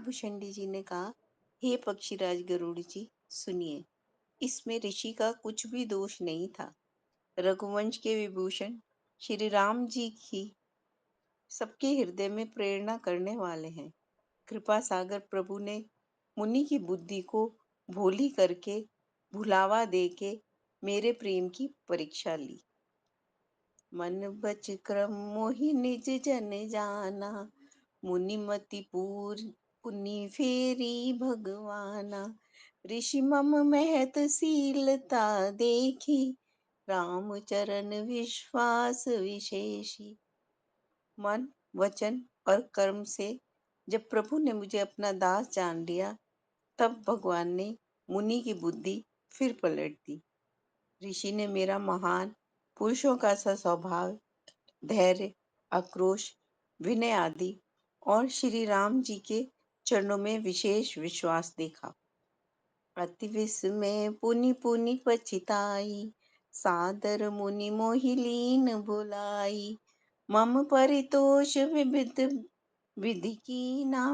नागभूषणी जी ने कहा, हे पक्षीराज गरुड़ जी, सुनिए। इसमें ऋषि का कुछ भी दोष नहीं था। रघुवंश के विभूषण श्री राम जी की सबके हृदय में प्रेरणा करने वाले हैं। कृपा सागर प्रभु ने मुनि की बुद्धि को भोली करके भुलावा दे के मेरे प्रेम की परीक्षा ली। मन बच क्रम मोहि निज जन जाना, मुनि मति पूर पुनि फेरी भगवाना। ऋषि मम महत शीलता देखी, राम चरण विश्वास विशेषी। मन, वचन और कर्म से जब प्रभु ने मुझे अपना दास जान लिया, तब भगवान ने मुनि की बुद्धि फिर पलट दी। ऋषि ने मेरा महान पुरुषों का सा स्वभाव, धैर्य, आक्रोश, विनय आदि और श्री राम जी के चरणों में विशेष विश्वास देखा। अति विस्मय पुनि पुनि पछिताई, सादर मुनि मोहि लीन भुलाई। मम परितोष विविध विधि कीना,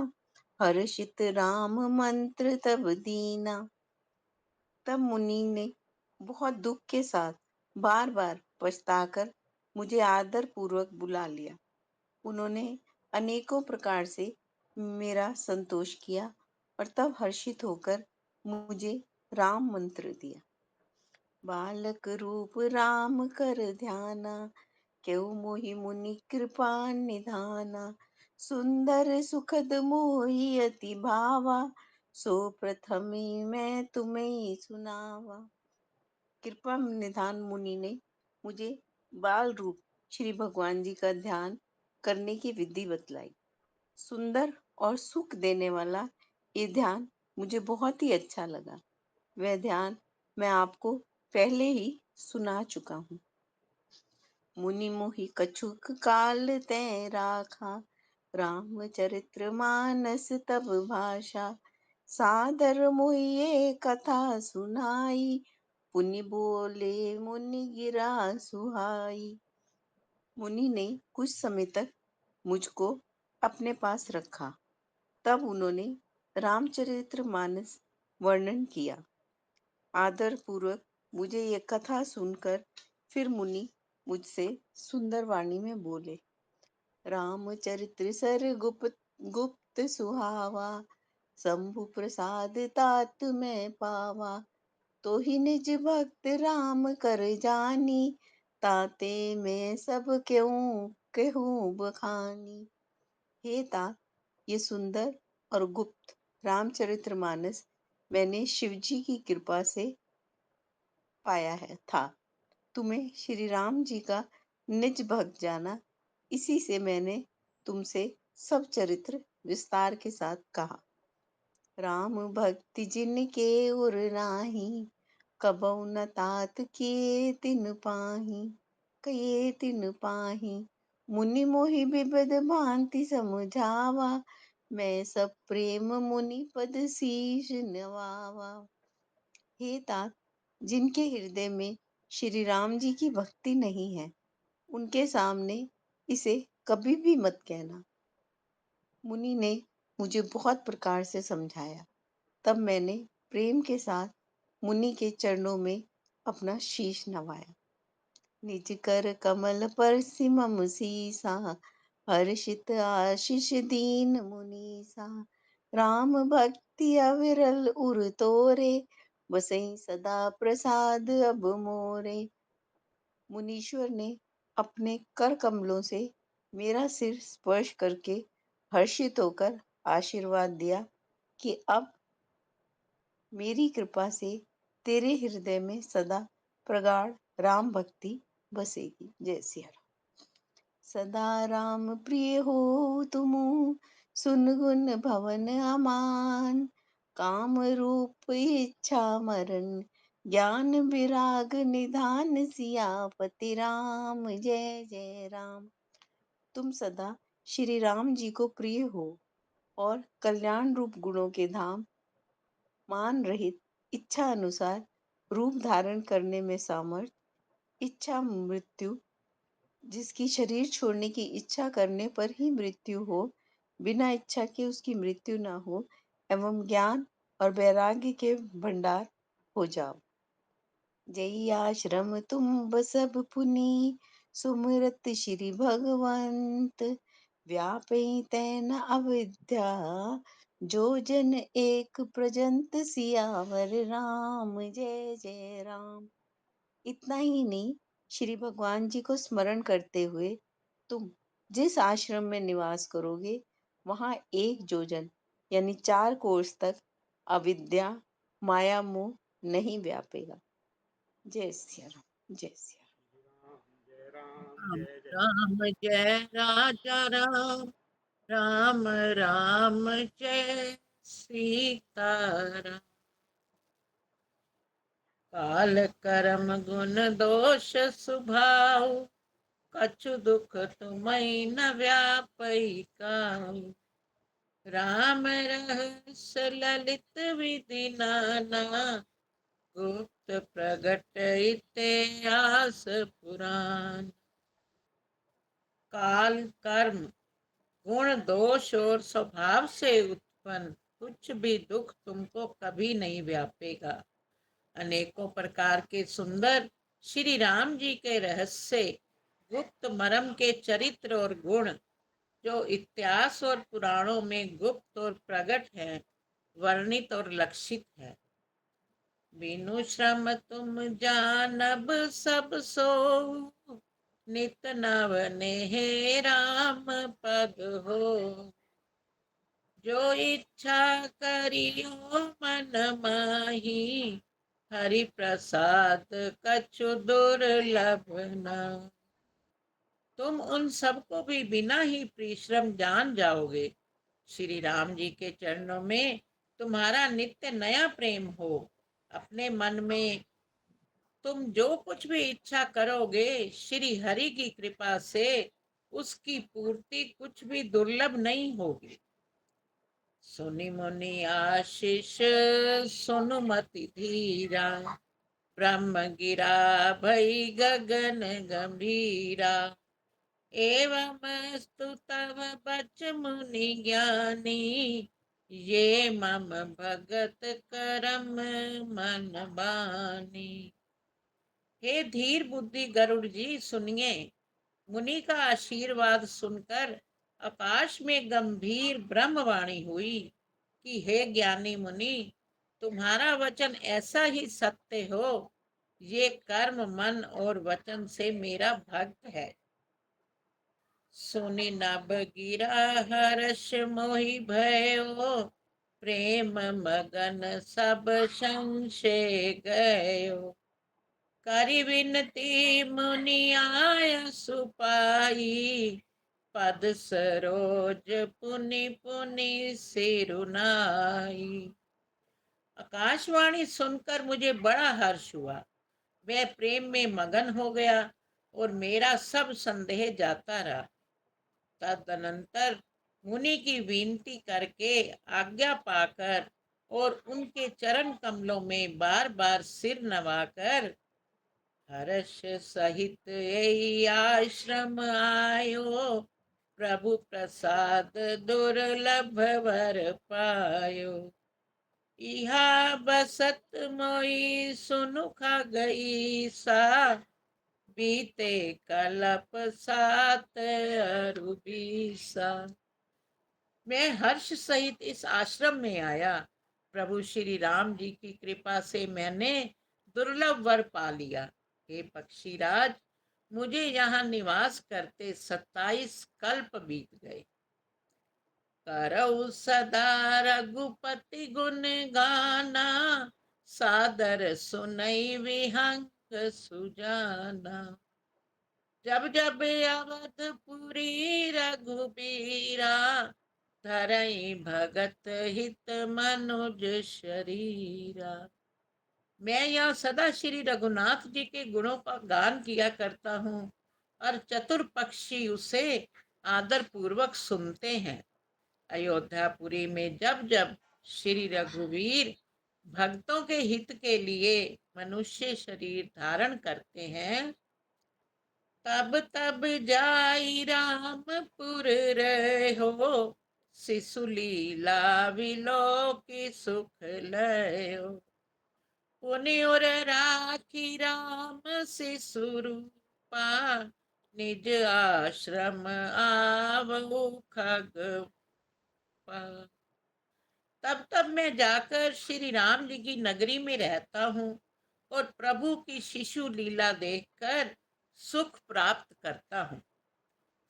हर्षित राम मंत्र तब दीना। तब मुनि ने बहुत दुख के साथ बार बार पछताकर मुझे आदर पूर्वक बुला लिया। उन्होंने अनेकों प्रकार से मेरा संतोष किया और तब हर्षित होकर मुझे राम मंत्र दिया। बालक रूप राम कर ध्याना, क्यों मोहि मुनि कृपा निधाना। सुंदर सुखद मोहि अति भावा, सो प्रथमे मैं तुम्हें सुनावा। कृपा निधान मुनि ने मुझे बाल रूप श्री भगवान जी का ध्यान करने की विधि बतलाई। सुंदर और सुख देने वाला ये ध्यान मुझे बहुत ही अच्छा लगा। वह ध्यान मैं आपको पहले ही सुना चुका हूँ। मुनि मोहि कछुक काल तै राखा, रामचरित्र मानस तब भाषा। सादर मोहि ये कथा सुनाई, पुनि बोले मुनि गिरा सुहाई। मुनि ने कुछ समय तक मुझको अपने पास रखा। तब उन्होंने रामचरित्र मानस वर्णन किया। आदर पूर्वक मुझे ये कथा सुनकर फिर मुनि मुझसे सुंदर वाणी में बोले। रामचरित्र सर गुप्त गुप्त सुहावा, शंभु प्रसाद तात में पावा। तो ही निज भक्त राम कर जानी, ताते मैं सब क्यों कहूँ बखानी। हे तात, ये सुंदर और गुप्त रामचरितमानस मैंने शिवजी की कृपा से पाया है था। तुम्हें श्री राम जी का निज भक्त जाना, इसी से मैंने तुमसे सब चरित्र विस्तार के साथ कहा। राम भक्ति जिनके उर नाही, कबहु न तात किए तिन पाही। कये तिन पाही, मुनि मोहि विविध भांति समझावा। मैं सब प्रेम मुनि पद शीश नवावा। हे तात, जिनके हृदय में श्री राम जी की भक्ति नहीं है, उनके सामने इसे कभी भी मत कहना। मुनि ने मुझे बहुत प्रकार से समझाया। तब मैंने प्रेम के साथ मुनि के चरणों में अपना शीश नवाया। निज कर कमल पर सिमम सीसा, हर्षित आशीष दीन मुनीसा। राम भक्ति अविरल उर तोरे, बसई सदा प्रसाद अब मोरे। मुनीश्वर ने अपने कर कमलों से मेरा सिर स्पर्श करके हर्षित होकर आशीर्वाद दिया कि अब मेरी कृपा से तेरे हृदय में सदा प्रगाढ़ राम भक्ति बसेगी। जय सिया राम। सदा राम प्रिय हो तुम, सुन गुण भवन अमान। काम रूप इच्छा मरण, ज्ञान विराग निधान। सियापति राम जय जय राम। तुम सदा श्री राम जी को प्रिय हो और कल्याण रूप गुणों के धाम, मान रहित, इच्छा अनुसार रूप धारण करने में सामर्थ, इच्छा मृत्यु, जिसकी शरीर छोड़ने की इच्छा करने पर ही मृत्यु हो, बिना इच्छा के उसकी मृत्यु न हो एवं ज्ञान और वैराग्य के भंडार हो जाओ। जई आश्रम तुम बसब पुनि सुमिरत श्री भगवंत व्यापै तैन अविद्या जो जन एक प्रजंत सियावर राम जय जय राम। इतना ही नहीं, श्री भगवान जी को स्मरण करते हुए तुम जिस आश्रम में निवास करोगे वहां एक योजन यानी 4 कोस तक अविद्या माया मोह नहीं व्यापेगा। जय सिया राम, जय सिया जय राम राम जय जय राम जय राजा राम, राम राम जय सीताराम। काल कर्म गुण दोष स्वभाव, कछु दुख तुम्हें न व्यापई काऊ। राम रहस्य ललित विधि नाना, गुप्त प्रगट इतिहास पुराण। काल कर्म गुण दोष और स्वभाव से उत्पन्न कुछ भी दुख तुमको कभी नहीं व्यापेगा। अनेकों प्रकार के सुंदर श्री राम जी के रहस्य, गुप्त मर्म के चरित्र और गुण जो इतिहास और पुराणों में गुप्त और प्रकट है, वर्णित और लक्षित है। बिनु श्रम तुम जानब सब सो, नित नव नेह राम पद हो। जो इच्छा करियो मन माही, हरि प्रसाद कछु दुर्लभ न। तुम उन सबको भी बिना ही परिश्रम जान जाओगे। श्री राम जी के चरणों में तुम्हारा नित्य नया प्रेम हो। अपने मन में तुम जो कुछ भी इच्छा करोगे, श्री हरि की कृपा से उसकी पूर्ति कुछ भी दुर्लभ नहीं होगी। सुनि मुनि आशीष सुनुमति धीरा, ब्रह्म गिरा भई गगन गंभीरा। एवं स्तु तव बच मुनि ज्ञानी, ये मम भगत करम मन बानी। हे धीर बुद्धि गरुड़ जी सुनिए। मुनि का आशीर्वाद सुनकर आकाश में गंभीर ब्रह्मवाणी हुई कि हे ज्ञानी मुनि, तुम्हारा वचन ऐसा ही सत्य हो। ये कर्म मन और वचन से मेरा भक्त है। सुनि नभ गिरा हर्ष मोहि भयो, प्रेम मगन सब संशय गयो। करि विनती मुनि आय सुपाई, पद सरोज पुनि पुनि सिरुनाई। आकाशवाणी सुनकर मुझे बड़ा हर्ष हुआ। मैं प्रेम में मगन हो गया और मेरा सब संदेह जाता रहा। तदनंतर मुनि की विनती करके आज्ञा पाकर और उनके चरण कमलों में बार बार सिर नवाकर हर्ष सहित यही आश्रम आयो, प्रभु प्रसाद दुर्लभ वर पायो। इहा बसत मोई सुनुखा गई सा, बीते कलप सात अरुबीसा। मैं हर्ष सहित इस आश्रम में आया। प्रभु श्री राम जी की कृपा से मैंने दुर्लभ वर पा लिया। हे पक्षीराज, मुझे यहाँ निवास करते 27 कल्प बीत गए। करऊ सदा रघुपति गुण गाना, सादर सुनई विहंग सुजाना। जब जब अवधपुरी रघुबीरा, धरई भगत हित मनुज शरीरा। मैं यहाँ सदा श्री रघुनाथ जी के गुणों का गान किया करता हूँ और चतुर पक्षी उसे आदर पूर्वक सुनते हैं। अयोध्यापुरी में जब जब श्री रघुवीर भक्तों के हित के लिए मनुष्य शरीर धारण करते हैं, तब तब जाई रामपुर रहो, शिशु लीला विलोकी सुख लयो। पुनि उर राखी राम शिशु रूपा, निज आश्रम आवो खगपा। तब तब मैं जाकर श्री राम जी की नगरी में रहता हूँ और प्रभु की शिशु लीला देखकर सुख प्राप्त करता हूँ।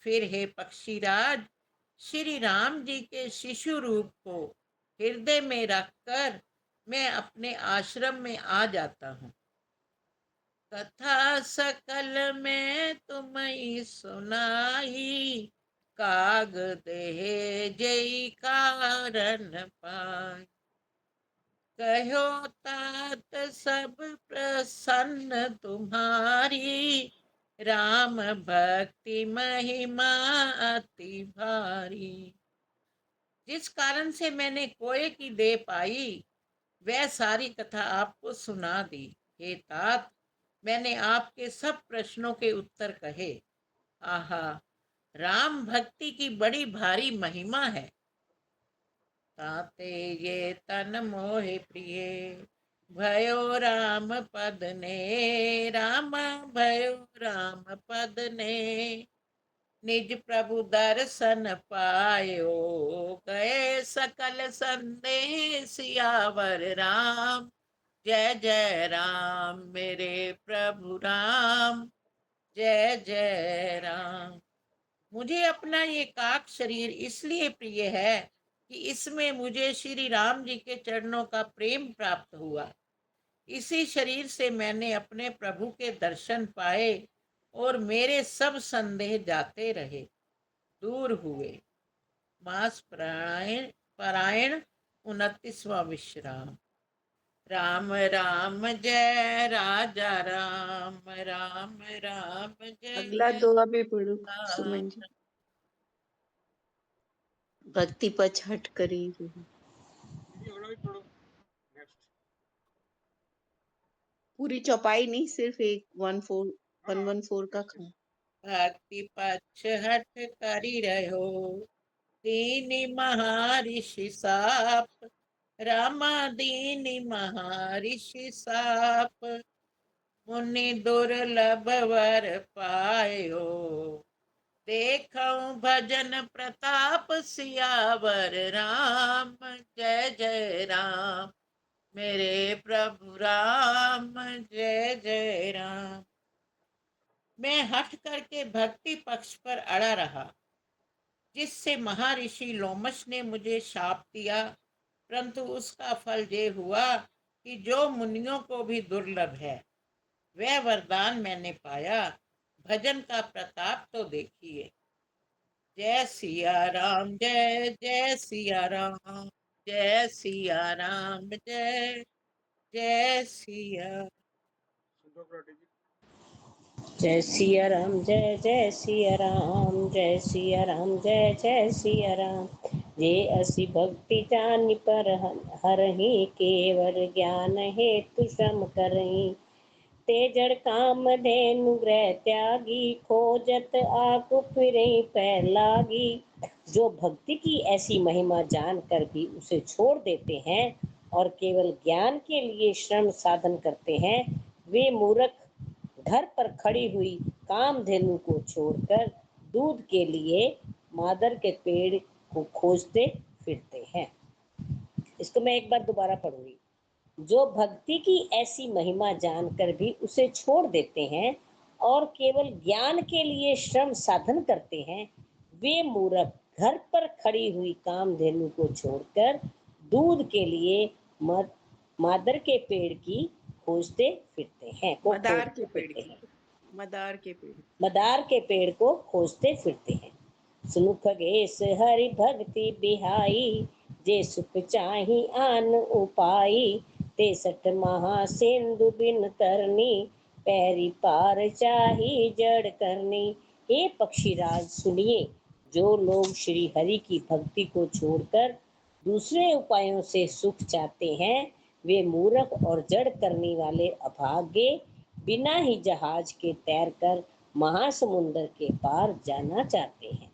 फिर हे पक्षीराज, श्री राम जी के शिशु रूप को हृदय में रखकर मैं अपने आश्रम में आ जाता हूँ। कथा सकल में तुम्हें सुनाई, काग देह जय कारण पाई। कहो तात सब प्रसन्न तुम्हारी, राम भक्ति महिमा अति भारी। जिस कारण से मैंने कोय की देह पाई, वह सारी कथा आपको सुना दी। हे तात, मैंने आपके सब प्रश्नों के उत्तर कहे। आहा, राम भक्ति की बड़ी भारी महिमा है। ताते ये तन मोहे प्रिय, भयो राम पद ने, राम भयो राम पद ने। निज प्रभु दर्शन पायो, गए सकल संदेह सियावर राम। जय जय राम मेरे प्रभु राम, जय जय राम। मुझे अपना ये काक शरीर इसलिए प्रिय है कि इसमें मुझे श्री राम जी के चरणों का प्रेम प्राप्त हुआ। इसी शरीर से मैंने अपने प्रभु के दर्शन पाए और मेरे सब संदेह जाते रहे, दूर हुए। मास पारायण पारायण 29वां विश्राम। राम राम जय राजा राम, राम राम अगला जय दोहा भी पढ़ो राम। सुमन जी। भक्ति पछ हट करी। ये वाला भी पढ़ो नेक्स्ट। पूरी चौपाई नहीं, सिर्फ एक 14 हाँ हाँ 114 का यस यस। खा। भक्ति पक्ष हट करी रहो, दीनी महर्षि साप। रामा दीनी महर्षि साप, मुनि दुर्लभ वर पायो। देखऊं भजन प्रताप सियावर राम। जय जय राम मेरे प्रभु राम, जय जय राम। मैं हट करके भक्ति पक्ष पर अड़ा रहा, जिससे महर्षि लोमश ने मुझे शाप दिया, परंतु उसका फल ये हुआ कि जो मुनियों को भी दुर्लभ है, वह वरदान मैंने पाया। भजन का प्रताप तो देखिए। जय सिया राम, जय जय सिया राम, जय सिया राम, जय जय सिया। संतोष राठी जी। जय सिया राम, जय जय सिया राम, जय सिया राम, जय जय सिया राम। जे असी भक्ति जानि पर हरहि, केवल ज्ञान हेतु श्रम करहि। ते जड़ काम धेनु ग्रह त्यागी, खोजत आकु फिरे पैर लागी। जो भक्ति की ऐसी महिमा जानकर भी उसे छोड़ देते हैं और केवल ज्ञान के लिए श्रम साधन करते हैं, वे मूर्ख घर पर खड़ी हुई कामधेनु को छोड़कर दूध के लिए मादर के पेड़ को खोजते फिरते हैं। इसको मैं एक बार दोबारा पढ़ूंगी। जो भक्ति की ऐसी महिमा जानकर भी उसे छोड़ देते हैं और केवल ज्ञान के लिए श्रम साधन करते हैं, वे मूर्ख घर पर खड़ी हुई कामधेनु को छोड़कर दूध के लिए मादर के पेड़ की खोजते फिरते हैं को मदार के खोजते पेड़ फिरते की। हैं मदार के पेड़। मदार के पेड़ को खोजते फिरते हैं। सुनु खगेश हरि भक्ति बिहाई, जे सुख चाही आन उपाई। 63 महासिंधु बिन तरनी, पैरी पार चाही जड़ करनी। हे पक्षीराज सुनिए, जो लोग श्री हरि की भक्ति को छोड़कर दूसरे उपायों से सुख चाहते हैं, वे मूर्ख और जड़ करने वाले अभागे बिना ही जहाज के तैरकर महासमुंदर के पार जाना चाहते हैं।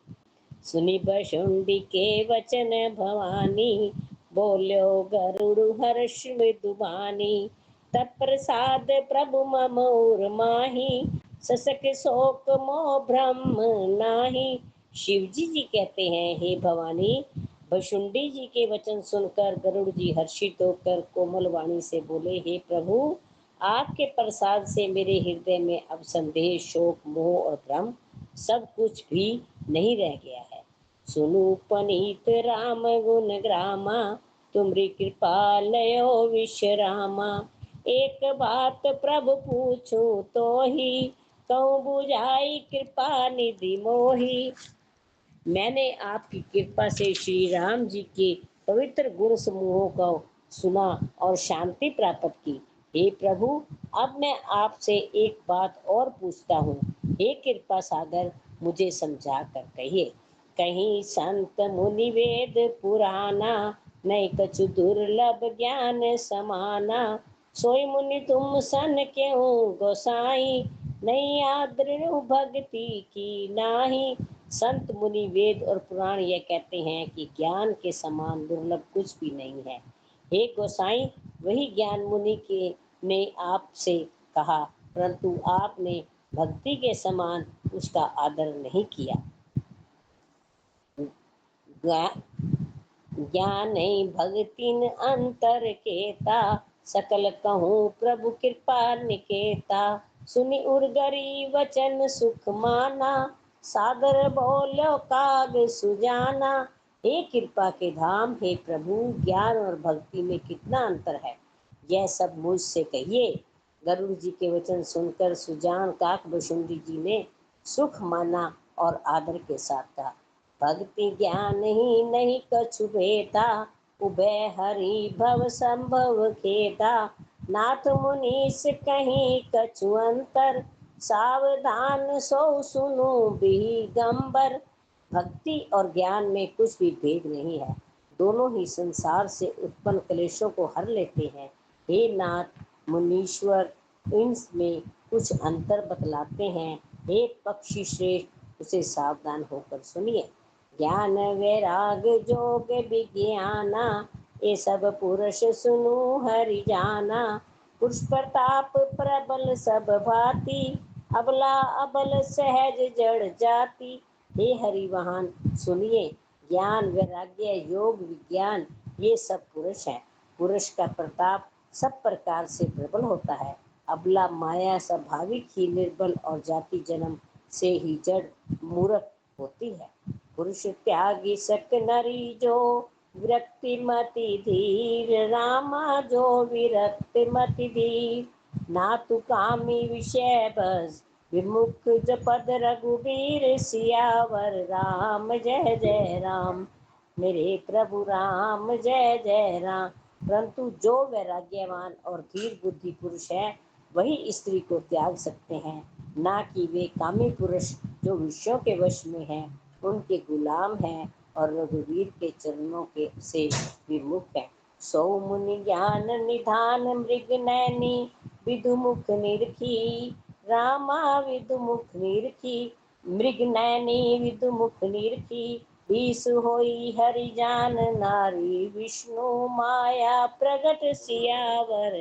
सुनि बशुंडी के वचन भवानी, बोल्यो गरुड़ हर्ष मृदुबानी। तत्प्रसाद प्रभु ममोर माही, ससक शोक मोह भ्रम नाही। शिव जी कहते हैं, हे भवानी, बशुंडी जी के वचन सुनकर गरुड़ जी हर्षित होकर कोमल वाणी से बोले, हे प्रभु, आपके प्रसाद से मेरे हृदय में अब संदेह, शोक, मोह और भ्रम सब कुछ भी नहीं रह गया है। सुनु पनीत राम गुण ग्रामा, तुमरी कृपा लयो विश्रामा। एक बात प्रभु पूछूं तो ही, कहूँ बुझाई कृपा निधि मोही। मैंने आपकी कृपा से श्री राम जी के पवित्र गुण समूहों को सुना और शांति प्राप्त की। हे प्रभु, अब मैं आपसे एक बात और पूछता हूँ। हे कृपा सागर, मुझे समझा कर कहिए। कहीं संत मुनि वेद पुराना, नहीं कछु दुर्लभ ज्ञान समाना। सोई मुनि तुम सन क्यों गोसाई, नहीं आदर भक्ति की नाही। संत मुनि वेद और पुराण यह कहते हैं कि ज्ञान के समान दुर्लभ कुछ भी नहीं है। हे गोसाई, वही ज्ञान मुनि के ने आपसे कहा, परंतु आपने भक्ति के समान उसका आदर नहीं किया। ज्ञान भगतिन अंतर केता, सकल कहूँ प्रभु कृपा निकेता। सुनि उर्गरी वचन सुख माना, सादर बोलो काग सुजाना। हे कृपा के धाम, हे प्रभु, ज्ञान और भक्ति में कितना अंतर है, यह सब मुझसे कहिए। गरुड़ जी के वचन सुनकर सुजान काक बशुंडी जी ने सुख माना और आदर के साथ कहा, भक्ति ज्ञान ही नहीं कछु भेदा, उभय हरि भव संभव खेदा। नाथ मुनीस कहीं कछु अंतर, सावधान सो सुनो बिगंबर। भक्ति और ज्ञान में कुछ भी भेद नहीं है, दोनों ही संसार से उत्पन्न क्लेशों को हर लेते हैं। हे नाथ मुनीश्वर, इनमें कुछ अंतर बतलाते हैं। हे पक्षी श्रेष्ठ, उसे सावधान होकर सुनिए। ज्ञान वैराग जोग विज्ञाना, ये सब पुरुष सुनु हरि जाना। पुरुष प्रताप प्रबल सब भांति, अबला अबल सहज जड़ जाति। हे हरिवाहन, सुनिए, ज्ञान वैराग्य योग विज्ञान ये सब पुरुष हैं। पुरुष का प्रताप सब प्रकार से प्रबल होता है, अबला माया स्वाभाविक ही निर्बल और जाति जन्म से ही जड़ मूर्ख होती है। पुरुष त्यागी सक नरी जो, विरक्ति मति धीर रामा जो विरक्ति मति धीर। ना तु कामी विषय बस, विमुख जपद रघुबीर सियावर राम जय जय राम। मेरे प्रभु राम जय जय राम। परंतु जो वैराग्यवान और धीर बुद्धि पुरुष है, वही स्त्री को त्याग सकते हैं, ना कि वे कामी पुरुष जो विषयों के वश में हैं, उनके गुलाम हैं और रघुवीर के चरणों के से विमुख हैं। सौ मुनि ज्ञान निधान मृग नैनी, विदुमुख निरखी रामा विदुमुख निरखी। मृग नैनी विदुमुख निरखी, बीस होई हरि जान नारी। विष्णु माया प्रगट सियावर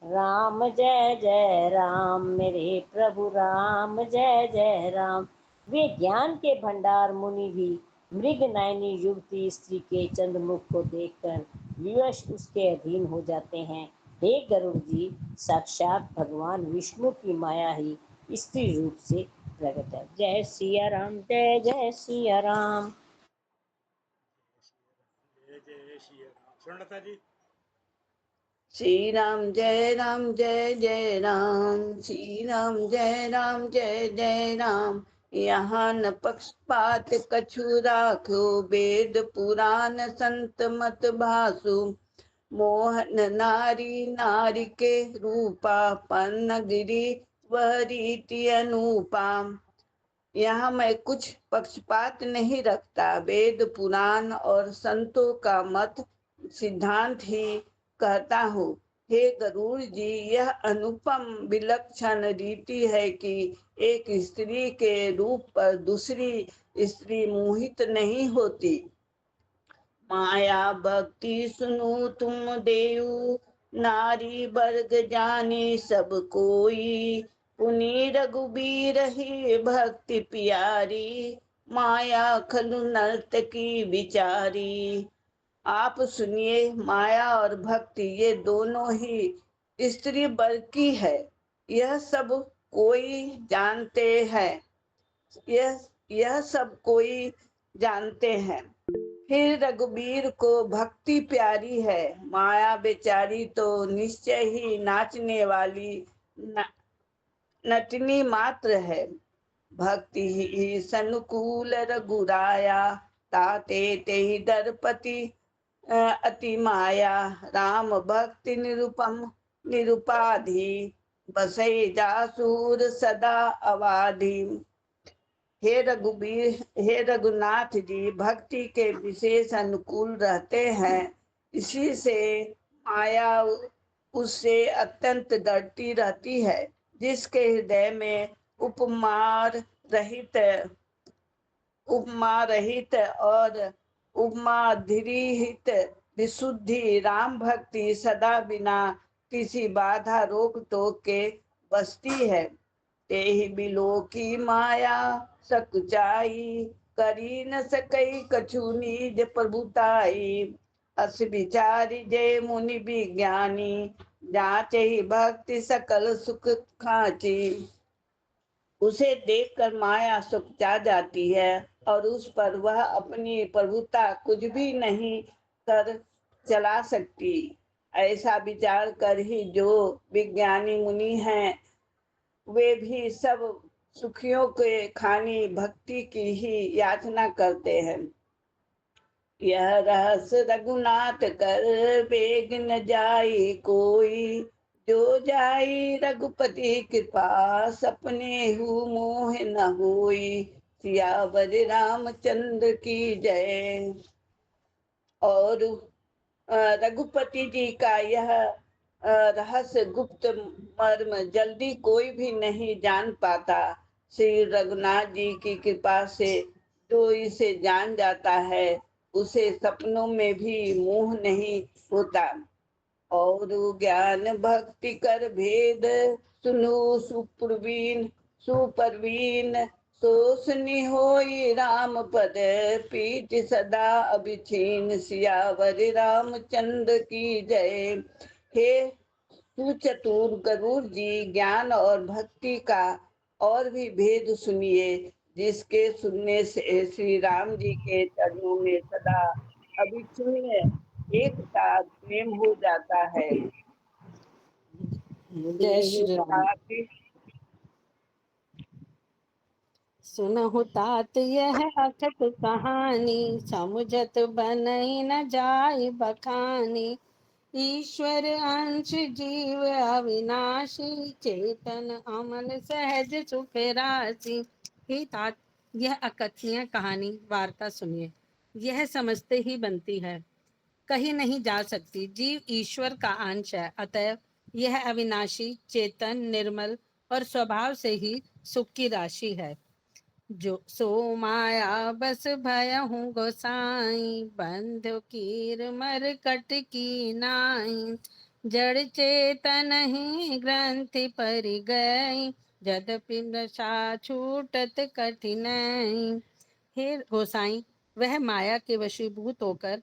राम जय जय राम। मेरे प्रभु राम जय जय राम। वे ज्ञान के भंडार मुनि भी मृग नयनी युवती स्त्री के चंद्रमुख को देखकर विवश उसके अधीन हो जाते हैं। हे गरुड़ जी, साक्षात भगवान विष्णु की माया ही स्त्री रूप से प्रकट है। जय सिया राम, जय जय सिया राम। जय जय श्री राम। स्वर्णलता जी। श्री राम जय राम जय जय राम, श्री राम जय राम जय जय राम। यहाँ न पक्षपात कछु राखो, वेद पुराण संत मत भासु। मोहन नारी नारी के रूपा, पन्न गिरी वह रीति अनूपा। यहाँ मैं कुछ पक्षपात नहीं रखता, वेद पुराण और संतों का मत सिद्धांत ही कहता हूँ। हे गरुड़ जी, यह अनुपम विलक्षण रीति है कि एक स्त्री के रूप पर दूसरी स्त्री मोहित नहीं होती। माया भक्ति सुनो तुम देऊ, नारी वर्ग जाने सब कोई। पुनि रघुबीर ही भक्ति प्यारी, माया खलु नर्तकी विचारी। आप सुनिए, माया और भक्ति ये दोनों ही स्त्री वर्ग की है, यह सब कोई जानते हैं। यह सब कोई जानते हैं। फिर रघुबीर को भक्ति प्यारी है, माया बेचारी तो निश्चय ही नाचने वाली नटनी मात्र है। भक्ति ही सनुकूल रघुराया, ताते ते दरपति अति माया। राम भक्ति निरुपम निरुपाधि, बसई जासूर सदा अवाधि। हे रघुनाथ जी, भक्ति के विशेष अनुकूल रहते हैं, इसी से माया उससे अत्यंत डरती रहती है। जिसके हृदय में उपमा रहित और उपमाधिरिहित विशुद्धि राम भक्ति सदा बिना किसी बाधा रोक टोक के बसती है। तेहि बिलो की माया सकुचाई, करी न सकई कछु निज प्रभुताई। अस विचारी जय मुनि विज्ञानी, जांचे ही भक्ति सकल सुख खाची। उसे देखकर माया सुखचा जाती है और उस पर वह अपनी प्रभुता कुछ भी नहीं कर चला सकती। ऐसा विचार कर ही जो विज्ञानी मुनि हैं, वे भी सब सुखियों के खानी भक्ति की ही याचना करते हैं। यह रहस्य रघुनाथ कर बेग न जाई कोई, जो जाई रघुपति कृपा सपने हु मोह न होई। सियावर रामचंद्र की जय। और रघुपति जी का यह रहस्य गुप्त मर्म जल्दी कोई भी नहीं जान पाता। श्री रघुनाथ जी की कृपा से जो इसे जान जाता है, उसे सपनों में भी मोह नहीं होता। और ज्ञान भक्ति कर भेद, सुनो सुप्रवीण सोसनी होई राम पद पीठ सदा अभिछीन। सियावर रामचंद्र की जय। हे सुचतुर गरुड़ जी, ज्ञान और भक्ति का और भी भेद सुनिए, जिसके सुनने से श्री राम जी के चरणों में सदा अभिच्छिन्न एक साथ प्रेम हो जाता है। जय श्री राम। सुनहु तात यह अखत कहानी, समुझत बनई न जाय बखानी। ईश्वर अंश जीव अविनाशी, चेतन अमल सहज सुख राशि। हे तात, यह अकथनीय कहानी वार्ता सुनिए। यह समझते ही बनती है, कहीं नहीं जा सकती। जीव ईश्वर का अंश है, अतएव यह अविनाशी, चेतन, निर्मल और स्वभाव से ही सुख की राशि है। जो सो माया बस भयहु गोसाई, बंधु कीर मर कट की नाई। जड़ चेतन ही ग्रंथि पर गई, यद्यपि नशा छूटत कठिनाई। हे गोसाई, वह माया के वशीभूत होकर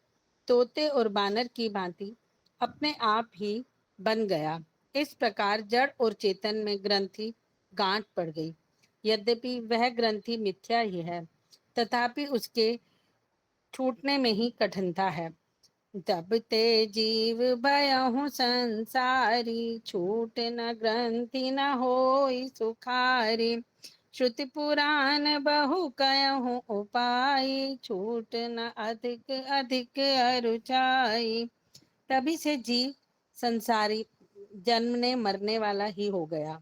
तोते और बानर की भांति अपने आप ही बन गया। इस प्रकार जड़ और चेतन में ग्रंथि गांठ पड़ गई। यद्यपि वह ग्रंथि मिथ्या ही है, तथापि उसके छूटने में ही कठिनता है। तब ते जीव भयहु संसारी, छूट न ग्रंथि न होई सुखारी। श्रुति पुराण बहु कहूँ उपाय, छूट न अधिक अधिक अरुचाई। तभी से जीव संसारी, जन्मने मरने वाला ही हो गया।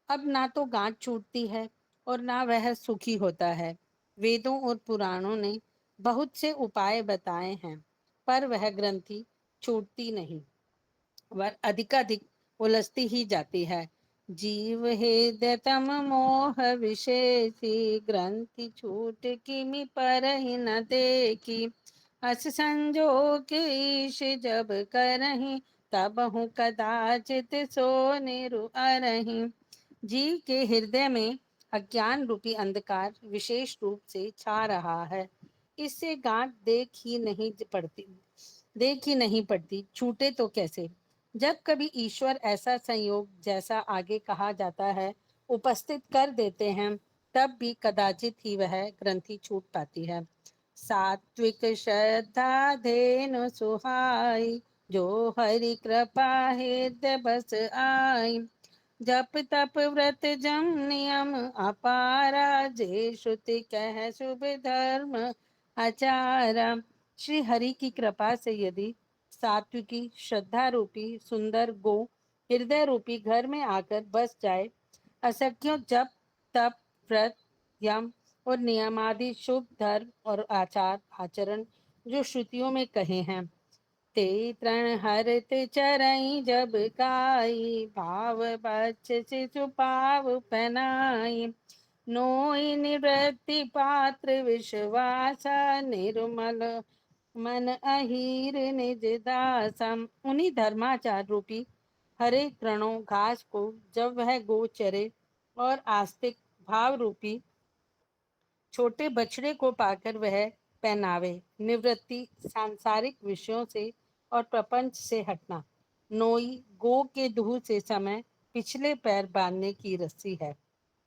अब ना तो गांठ छूटती है और ना वह सुखी होता है। वेदों और पुराणों ने बहुत से उपाय बताए हैं, पर वह ग्रंथि छूटती नहीं, वह अधिकाधिक उलझती ही जाती है। जीव हृदयतम मोह विशेषी, ग्रंथि छूट किमि परहि न देखी। अस संजोग ईश जब करहीं, तबहु कदाचित सो निरु अरहीं। जीव के हृदय में अज्ञान रूपी अंधकार विशेष रूप से छा रहा है। इससे गांठ देख ही नहीं पड़ती, छूटे तो कैसे। जब कभी ईश्वर ऐसा संयोग, जैसा आगे कहा जाता है, उपस्थित कर देते हैं, तब भी कदाचित ही वह ग्रंथि छूट पाती है। सात्विक श्रद्धा धेनु सुहाई, जो हरि कृपा हृदय बस आई। जप तप व्रत जम नियम अपारा, जे श्रुति कह शुभ धर्म आचारा। श्री हरि की कृपा से यदि सात्विकी श्रद्धा रूपी सुंदर गो हृदय रूपी घर में आकर बस जाए, असंख्यों जप तप व्रत यम और नियमादि शुभ धर्म और आचरण जो श्रुतियों में कहे हैं, ते तृण हरत चरई जब काई, भाव बच्छ शिशु पाव पहनाई। नोई निवृत्ति पात्र विश्वासा, निर्मल मन अहीर निज दासम। उन्हीं धर्माचार रूपी हरे तृणों घास को जब वह गो चरे और आस्तिक भाव रूपी छोटे बछड़े को पाकर वह पहनावे। निवृत्ति सांसारिक विषयों से और प्रपंच से हटना। नोई गो के दूह से समय पिछले पैर बांधने की रस्सी है।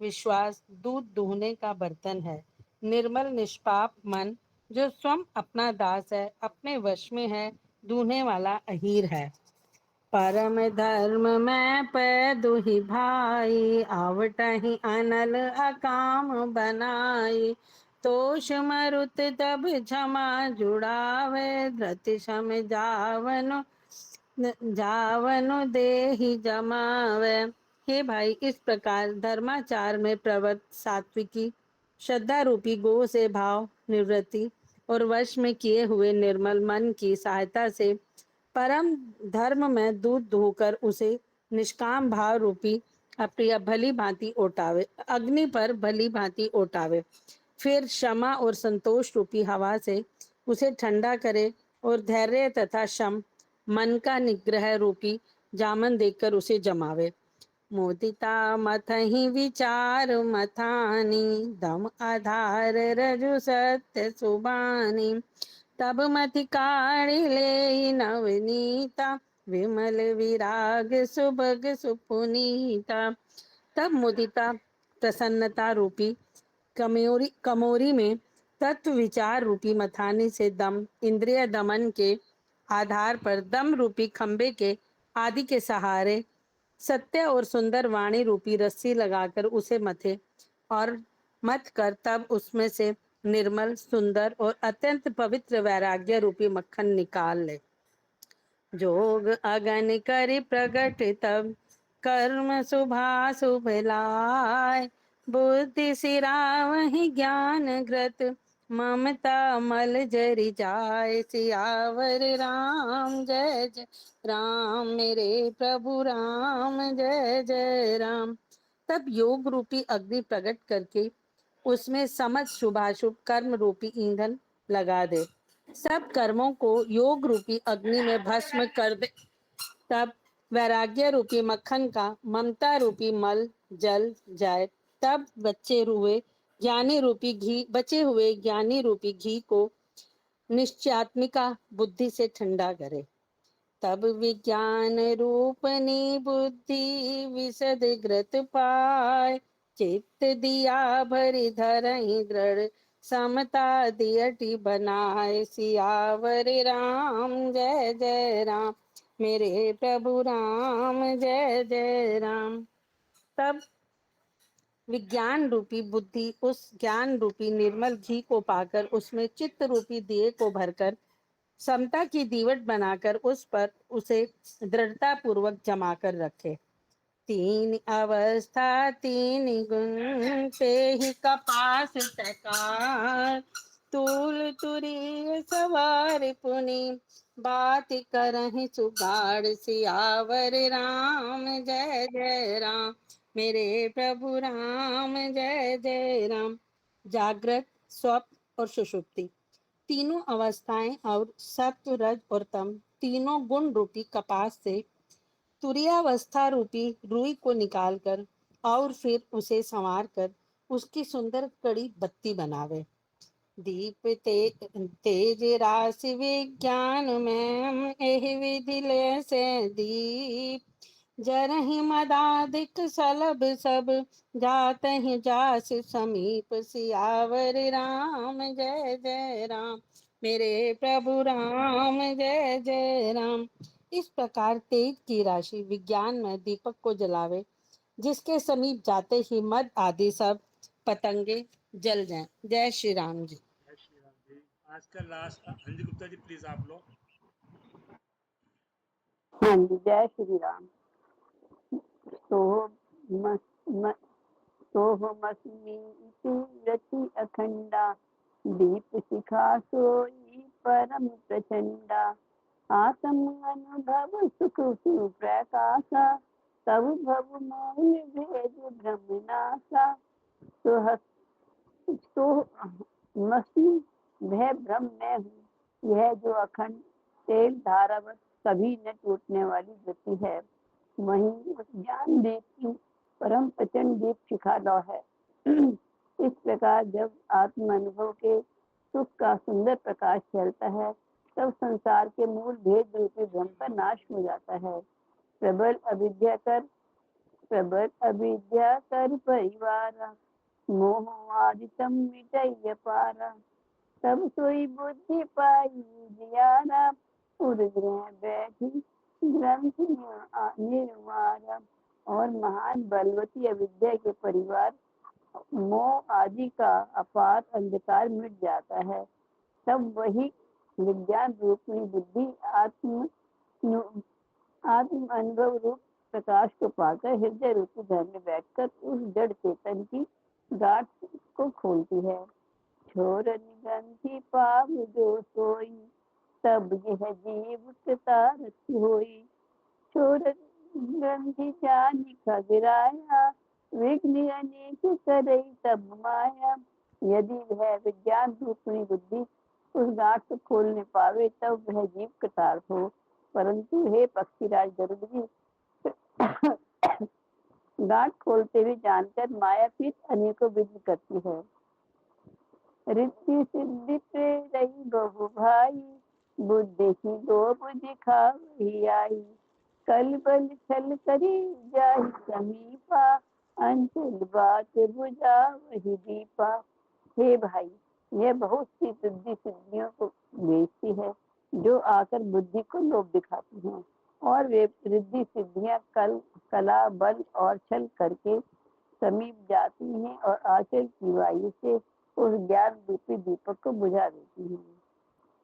विश्वास दूध दूहने का बर्तन है। निर्मल निष्पाप मन जो स्वयं अपना दास है, अपने वश में है, दूहने वाला अहीर है। परम धर्म मैं पै दुहि भाई, आवटहि अनल अकाम बनाई। तोष मरुत तब क्षमा जुड़ावे, धृति सम जावनु देहि जमावे। हे भाई, इस प्रकार धर्माचार में प्रवृत्त सात्विकी श्रद्धा रूपी गो से भाव निवृत्ति और वश में किए हुए निर्मल मन की सहायता से परम धर्म में दूध धोकर उसे निष्काम भाव रूपी अपनी भली भांति ओटावे, अग्नि पर भली भांति ओटावे। फिर क्षमा और संतोष रूपी हवा से उसे ठंडा करे और धैर्य तथा शम मन का निग्रह रूपी जामन देकर उसे जमावे। मोदिता मथहि विचार मथानी, दम आधार रजु सत्य सुबानी। तब मति काढ़ी ले नवनीता, विमल विराग सुभग सुपुनीता। तब मुदिता प्रसन्नता रूपी कमोरी में तत्व विचार रूपी मथानी से दम इंद्रिय दमन के आधार पर दम रूपी खंबे के आदि के सहारे सत्य और सुंदर वाणी रूपी रस्सी लगाकर उसे मथे और मत कर तब उसमें से निर्मल सुंदर और अत्यंत पवित्र वैराग्य रूपी मक्खन निकाल ले। जोग अगन करि प्रगट तब, कर्म शुभा शुभ लाय। बुद्धि सिरावहि ज्ञान घृत, ममता मल जरि जाय। सियावर राम जय जय राम, मेरे प्रभु राम जय जय राम। तब योग रूपी अग्नि प्रकट करके उसमें समस्त शुभाशुभ कर्म रूपी ईंधन लगा दे। सब कर्मों को योग रूपी अग्नि में भस्म कर दे। तब वैराग्य रूपी मक्खन का ममता रूपी मल जल जाए। तब बचे हुए ज्ञानी रूपी घी को निश्चयात्मिका बुद्धि से ठंडा करे। तब विज्ञान रूपनी बुद्धि विशद घृत पाय। चित्त दिया भरि धरहि दृढ़, समता दियटी बनाए। सियावर राम जय जय राम, मेरे प्रभु राम जय जय राम। तब विज्ञान रूपी बुद्धि उस ज्ञान रूपी निर्मल घी को पाकर उसमें चित्त रूपी दिए को भरकर समता की दीवट बनाकर उस पर उसे दृढ़ता पूर्वक जमा कर रखे। तीन अवस्था तीन गुण, ते ही कपास तकार। तूल तुरी सवार पुनि, बात करहि सुगाड़ सियावर राम। जय जय राम मेरे प्रभु राम, जय जय राम। जागृत, स्वप्न और सुषुप्ति तीनों अवस्थाएं और सत्व, रज और तम तीनों गुण रूपी कपास से तुरीयावस्था रूपी रुई को निकालकर और फिर उसे संवार कर उसकी सुंदर कड़ी बत्ती बनावे। दीप तेज राशि विज्ञान में एहि विधि ले से दीप, जरहि मदादिक सलभ सब, जातहि जास समीप सियावर राम। जय जय राम मेरे प्रभु राम, जय जय राम। इस प्रकार तेज की राशि विज्ञान में दीपक को जलावे, जिसके समीप जाते ही मद आदि सब पतंगे जल जाएं। जय श्री राम जी। जय श्री राम जी। आज का लास्ट अंजलि गुप्ता जी प्लीज आप लोग। हाँ जी, जय श्री राम। सोहमस्मि इति रति अखंडा, दीप शिखा सोई परम प्रचंडा। आत्म अनुभव सुख सुप्रकाशा, तब भव मौन भेद भ्रम नाशा। सोहमस्मि वह ब्रह्म मैं हूँ, यह जो अखंड तेल धारावत कभी न टूटने वाली ज्योति है, वही उस ज्ञान दीप की परम प्रचंड दीप शिखा लौ है। इस प्रकार जब आत्म अनुभव के सुख का सुंदर प्रकाश फैलता है, तब संसार के मूल भेद रूपी भ्रम का नाश हो जाता है। प्रबल अविद्या कर परिवार, मोह आदितम मिटय पारा। तब सोई बुद्धि पाई जियारा, उर्ग्रह बैठी ग्रंथ निर्वारा। और महान बलवती अविद्या के परिवार मोह आदि का अपार अंधकार मिट जाता है। तब वही विज्ञान रूपी बुद्धि आत्म अनुभव रूप प्रकाश को पाकर हृदय रूपी घर में बैठकर उस जड़ चेतन की गांठ को खोलती है। छोर निगंथि पाव जो सोई, तब यह जीव कृतारथ होई। छोर ग्रंथि जानि खगराया, विघ्न अनेक करई तब माया। यदि वह विज्ञान रूपी बुद्धि उस गांठ को खोलने पावे, तब वह जीव कृतार्थ हो। परंतु हे पक्षीराज गरुड़ जी, गांठ खोलते हुए जानकर माया फिर अनेकों विघ्न करती है। रिद्धि सिद्धि प्रेरई बहु भाई, बुद्धि की गोप दिखावही आई। कल बल छल करी जाहि समीपा, अंचल बात बुझा वही दीपा। हे भाई, यह बहुत सी रिद्धि सिद्धियों को भेजती है, जो आकर बुद्धि को लोभ दिखाती हैं, और वे रिद्धि सिद्धियां कला बल और छल करके समीप जाती हैं और आंचल की वायु से उस ज्ञान रूपी दीपक को बुझा देती हैं।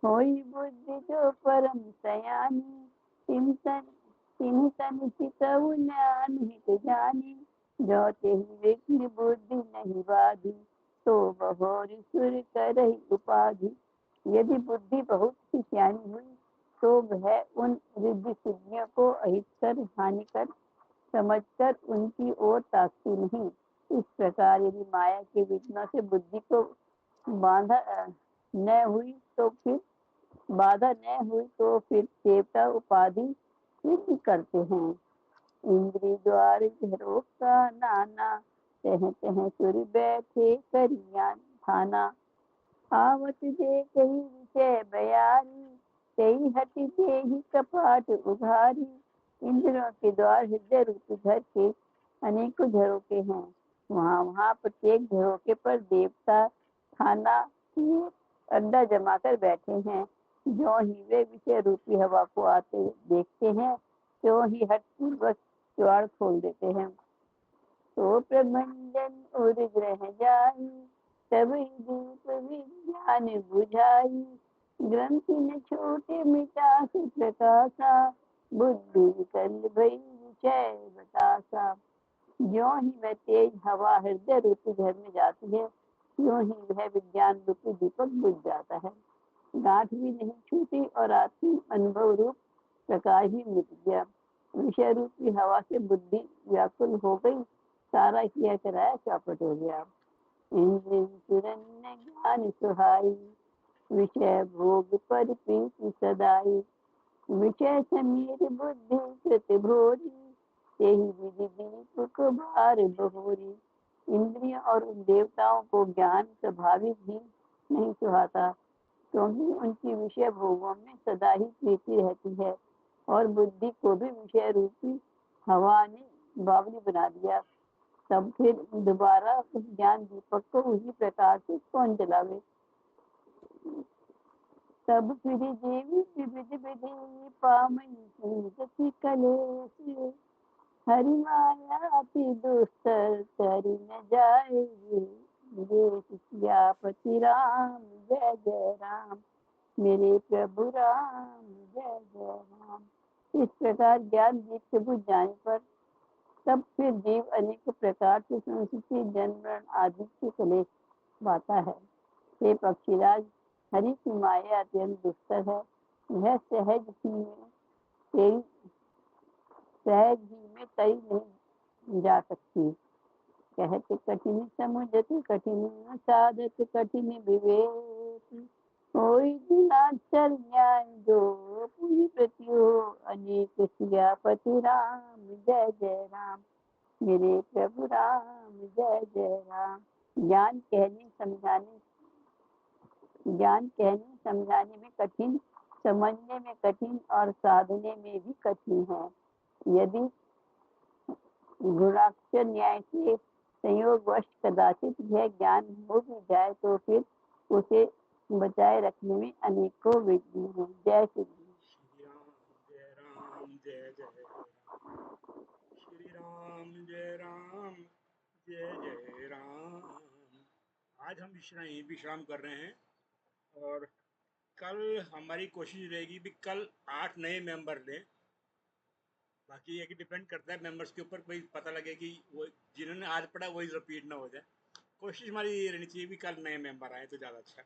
होई बुद्धि जो परम सयानी, तिन्हि तन चितऊ ज्ञान हित जानी। जो तेहि विघ्न बुद्धि नहीं बाधी, तो बहोरी सुर करहि उपाधि। यदि बुद्धि बहुत ही ज्ञानी हुई, तो वह उन रिद्धि सिद्धियों को अहितकर हानिकर समझकर उनकी ओर ताकती नहीं। इस प्रकार यदि माया के विघ्नों से बुद्धि को बाधा न हुई तो फिर देवता उपाधि सिद्ध करते हैं। इंद्रिय द्वार झरोख का नाना, तह तह सुर बैठे करिया थाना। आवत दे कही विषय बयारी, तेई हट देहि कपाट उघारी। इंद्रियों के द्वार हृदय रूपी घर के अनेकों झरोखे हैं। वहाँ प्रत्येक झरोखे पर देवता थाना अड्डा जमाकर बैठे हैं। जो ही वे विषय रूपी हवा को आते देखते हैं, त्यों ही हट पूर्वक द्वार खोल देते हैं। तो प्रभंजन उर ग्रह जाई, तब दीप विज्ञान बुझाई। ग्रंथि न छोटे मिटा प्रकाशा, बुद्धि कल भई विषय बतासा। ज्यों ही वह तेज हवा हृदय रूपी घर में जाती है, यूं ही वह विज्ञान रूपी दीपक बुझ जाता है। गांठ भी नहीं छूटी और आत्म अनुभव रूप प्रकाश भी मिट गया। विषय रूपी हवा से बुद्धि व्याकुल हो गई, सारा किया कराया चौपट हो गया। इंद्रिय तुरन्य ज्ञान सुहाई, विषय भोग पर प्रीति सदाई। विषय समीर बुद्धि कृत भोरी, यही विधि दीपक भार बहोरी। इंद्रियों और उन देवताओं को ज्ञान स्वाभाविक ही नहीं सुहाता, क्योंकि उनकी विषय भोगों में सदा ही प्रीति रहती है, और बुद्धि को भी विषय रूपी हवा ने बावली बना दिया। तब फिर दोबारा उस ज्ञान दीपक को उसी प्रकार से कौन जलावे। तब फिर जीवी विविध विधि पामई गति कलेश, हरि माया अति दुस्तर तरि न जाएगी। ये सियापति राम जय जय राम, मेरे प्रभु राम जय जय राम। इस प्रकार ज्ञान दीप से बुझ जाने पर तब फिर जीव अनेक प्रकार से संस्कृति जन्म मरण आदि के कलेश पाता है। हे पक्षीराज, हरि की माया अत्यंत दुस्तर है, यह सहज ही में तरी नहीं जा सकती। कहते कठिन समुझत कठिन साधत कठिन विवेक, कोई दिनाचर न्याय जो पूरी प्रति हो। अनेक सियापति राम जय जय राम, मेरे प्रभु राम जय जय राम। ज्ञान कहने समझाने में कठिन, समझने में कठिन और साधने में भी कठिन है। यदि गुणाक्षर न्याय से संयोगवश कदाचित यह ज्ञान हो भी जाए तो फिर उसे बचाए रखने में अनेकों विघ्न हैं। जय श्री राम जय जय राम, श्री राम जय राम जय जय राम। आज हम विश्राम कर रहे हैं, और कल हमारी कोशिश रहेगी भी कल 8 नए मेंबर लें। बाकी ये कि डिपेंड करता है मेंबर्स के ऊपर, कोई पता लगे कि वो जिन्होंने आज पढ़ा वही रिपीट ना हो जाए। कोशिश हमारी ये रहनी चाहिए भी कल नए मेंबर आए तो ज़्यादा अच्छा।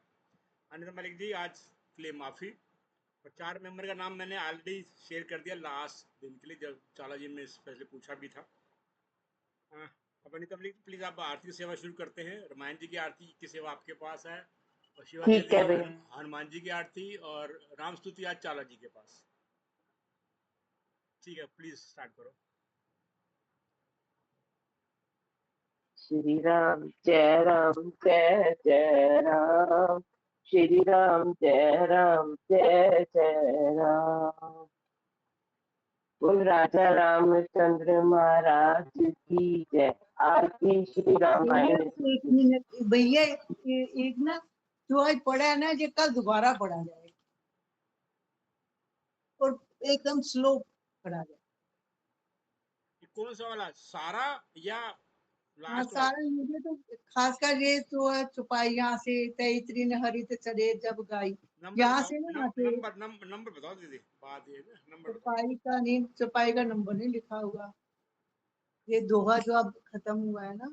अनिता मलिक जी, आज के लिए माफ़ी। और 4 मेंबर का नाम मैंने ऑलरेडी शेयर कर दिया लास्ट दिन के लिए, जब चाला जी ने स्पेशली पूछा भी था। हाँ, अब अनिता मलिक प्लीज़ आप आरती की सेवा शुरू करते हैं। रामायण जी की आरती की सेवा आपके पास है, और शिवा ठीक है देवी भैया। हनुमान जी की आरती, और राम स्तुति आज चाला जी के पास। ठीक है, प्लीज़ स्टार्ट करो। श्री राम जय जय राम, श्री राम जय जय राम। बोल राजा रामचंद्र महाराज की जय। आरती श्री रामायण। एक मिनट भैया, एक ना जो आज पढ़ा है ना, ये कल दोबारा पढ़ा जाए और एकदम स्लो पढ़ा जाए। कौन सा वाला, सारा या हाँ, लास्ट वाला? सारा मुझे तो खासकर ये तो है, छुपाई यहाँ से तैतरी ने हरित चढ़े जब गाई, यहाँ से ना आते। नंबर बताओ दीदी, बात ये ना, नंबर बताओ। छुपाई का नहीं, छुपाई का नंबर नहीं लिखा हुआ। ये दोहा जो अब खत्म हुआ है ना।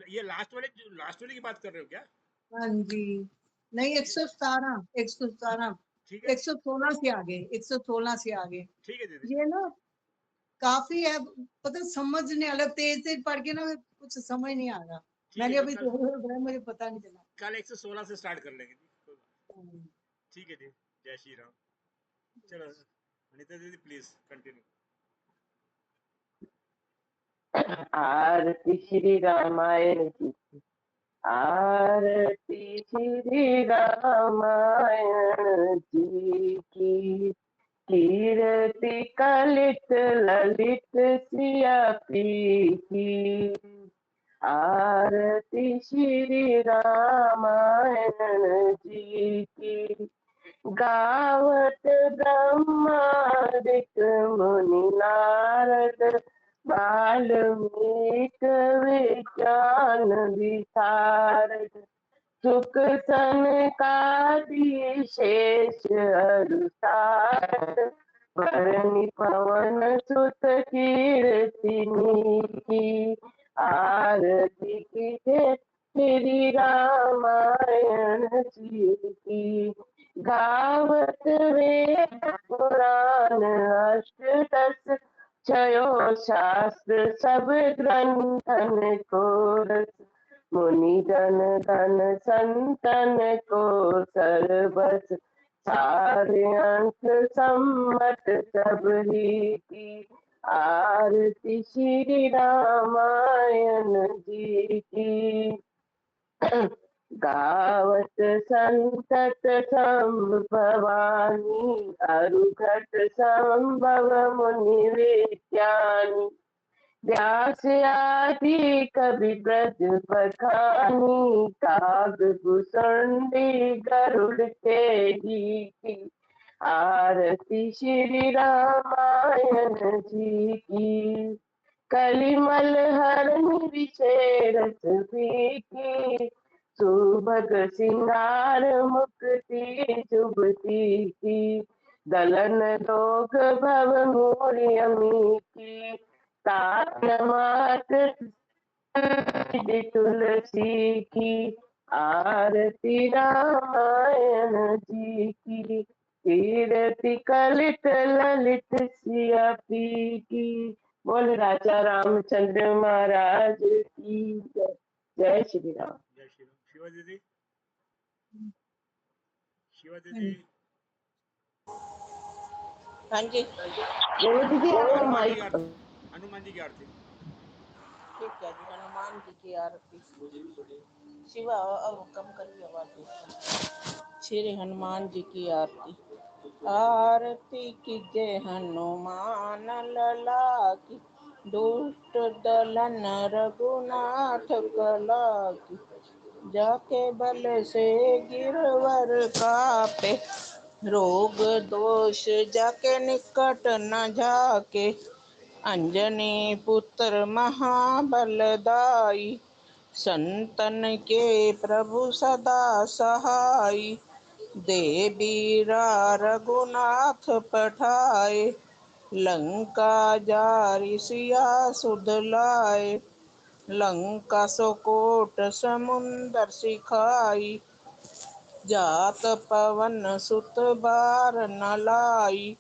ये लास्ट वाले की बात कर रहे हो क्या? हाँ जी, नहीं 117, 117, ठीक है 116 से आगे, 116 से आगे। ठीक है दीदी। ये ना काफी है, पता समझने अलग, तेज तेज पढ़ के ना कुछ समझ नहीं आ रहा। ठीक मैंने है, अभी मुझे पता नहीं चला। कल 116 से स्टार्ट कर लेंगे जी। ठीक है जी, जय श्री राम। चलो अनिता दीदी प्लीज कंटिन्यू। आरती श्री रामायण की, आरती श्री रामायण जी की। कीर्ति कलित ललित सिया प्रीति, आरती श्री रामायण जी की। गावत ब्रह्मादिक मुनि नारद, वाल्मीकि विज्ञान विशारद। सुख सनकादि शेष अरुषार, वरनि पवन सुत कीर्तिनी की। आरती की जय श्री रामायण रस, क्षयो शास्त्र सब ग्रंथन को रस। मुनि जन धन संतन को सर्वस, सारे अंक सम्मत सब ही की। आरती श्री रामायण जी की। गावत संतत संभवानी, अरुघट संभव मुनि विज्ञानी। व्यास आदि कवि ब्रज बखानी, काग भूषुंडी गरुड़ के जी। आरती श्री रामायण जी की। कलिमल हरनि विषेरस की, सुभग सिंगार मुक्ति शुभती की। दलन दोष भव मोरि अमी की, तान मात तुलसी की। आरती रामायण जी की। कीर्ति कलित ललित सिया पी की। बोल राजा रामचंद्र महाराज की जय। जय श्री राम। जय श्री राम। शिवा दीदी, शिवा दीदी, हाँ जी बोलो दीदी, आपका हनुमान जी की माइक। आरती, हनुमान जी की आरती। ठीक है जी। हनुमान जी की आरती। शिवा और कम करिए आवाज। श्री हनुमान जी की आरती। आरती कीजे हनुमान लला की, दुष्ट दलन रघुनाथ कला की। जाके बल से गिरवर कापे, रोग दोष जाके निकट न जाके। अंजनी पुत्र महाबलदाई, संतन के प्रभु सदा सहाई। देवीरा रघुनाथ पठाए, लंका जारि सिया सुध लाए। लंका सोकोट समुंदर सिखाई, जात पवन सुत बार न लाई।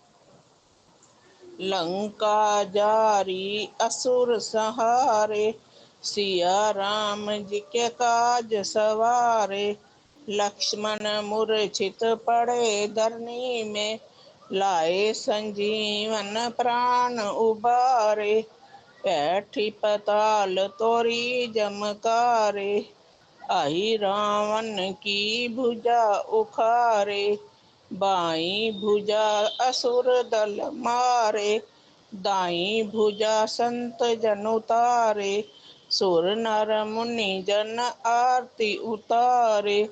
लंका जारी असुर संहारे, सिया राम जी के काज सवारे। लक्ष्मण मूर्छित पड़े धरनी में, लाए संजीवन प्राण उबारे। बैठी पताल तोरी जमकारे, आई रावण की भुजा उखारे। बाई भुजा असुर दल मारे, दाई भुजा संत जन उतारे। सुर नर मुनि जन आरती उतारे,